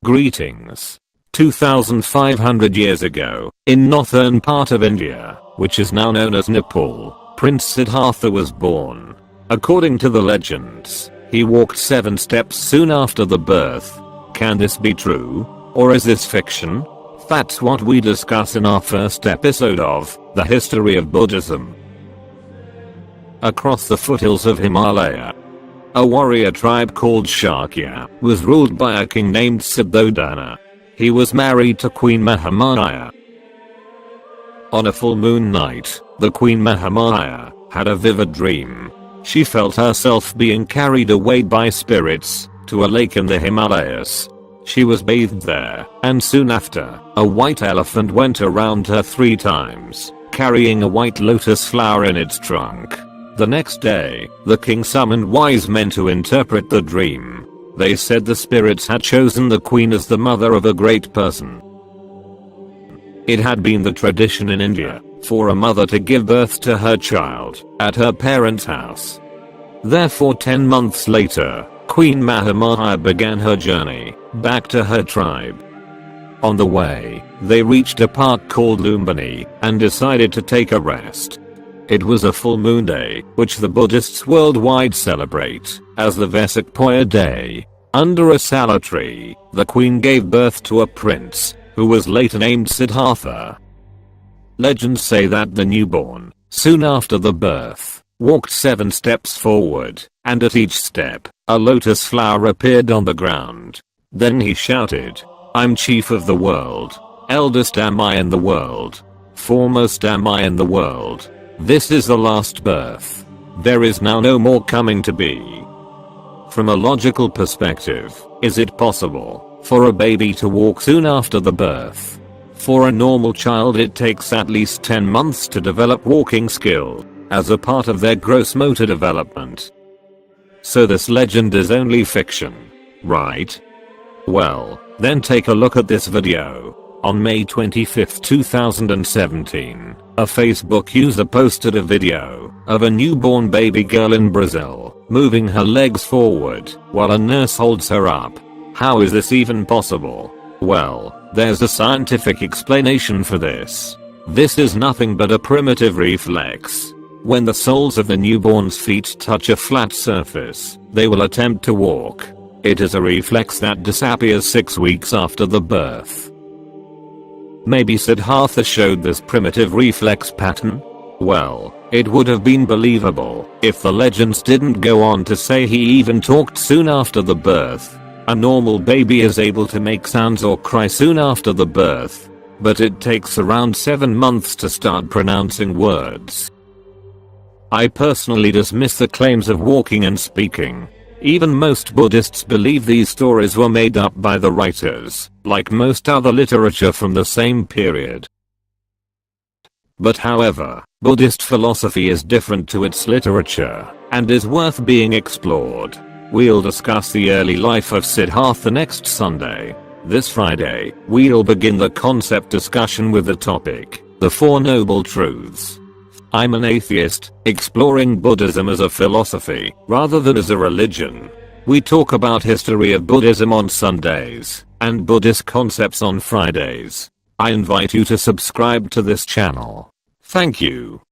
Greetings. 2,500 years ago, in northern part of India, which is now known as Nepal, Prince Siddhartha was born. According to the legends, he walked 7 steps soon after the birth. Can this be true? Or is this fiction? That's what we discuss in our first episode of The History of Buddhism. Across the foothills of Himalaya, a warrior tribe called Shakya was ruled by a king named Suddhodana. He was married to Queen Mahamaya. On a full moon night, the Queen Mahamaya had a vivid dream. She felt herself being carried away by spirits to a lake in the Himalayas. She was bathed there, and soon after, a white elephant went around her 3 times, carrying a white lotus flower in its trunk. The next day, the king summoned wise men to interpret the dream. They said the spirits had chosen the queen as the mother of a great person. It had been the tradition in India for a mother to give birth to her child at her parents' house. Therefore 10 months later, Queen Mahamaya began her journey back to her tribe. On the way, they reached a park called Lumbini and decided to take a rest. It was a full moon day, which the Buddhists worldwide celebrate as the Vesak Poya Day. Under a sala tree, the queen gave birth to a prince, who was later named Siddhartha. Legends say that the newborn, soon after the birth, walked 7 steps forward, and at each step, a lotus flower appeared on the ground. Then he shouted, "I'm chief of the world. Eldest am I in the world. Foremost am I in the world. This is the last birth. There is now no more coming to be." From a logical perspective, is it possible for a baby to walk soon after the birth? For a normal child it takes at least 10 months to develop walking skill, as a part of their gross motor development. So this legend is only fiction, right? Well, then take a look at this video. On May 25, 2017, a Facebook user posted a video of a newborn baby girl in Brazil moving her legs forward while a nurse holds her up. How is this even possible? Well, there's a scientific explanation for this. This is nothing but a primitive reflex. When the soles of the newborn's feet touch a flat surface, they will attempt to walk. It is a reflex that disappears 6 weeks after the birth. Maybe Siddhartha showed this primitive reflex pattern? Well, it would have been believable if the legends didn't go on to say he even talked soon after the birth. A normal baby is able to make sounds or cry soon after the birth, but it takes around 7 months to start pronouncing words. I personally dismiss the claims of walking and speaking. Even most Buddhists believe these stories were made up by the writers, like most other literature from the same period. But however, Buddhist philosophy is different to its literature, and is worth being explored. We'll discuss the early life of Siddhartha next Sunday. This Friday, we'll begin the concept discussion with the topic, the 4 Noble Truths. I'm an atheist, exploring Buddhism as a philosophy, rather than as a religion. We talk about history of Buddhism on Sundays, and Buddhist concepts on Fridays. I invite you to subscribe to this channel. Thank you.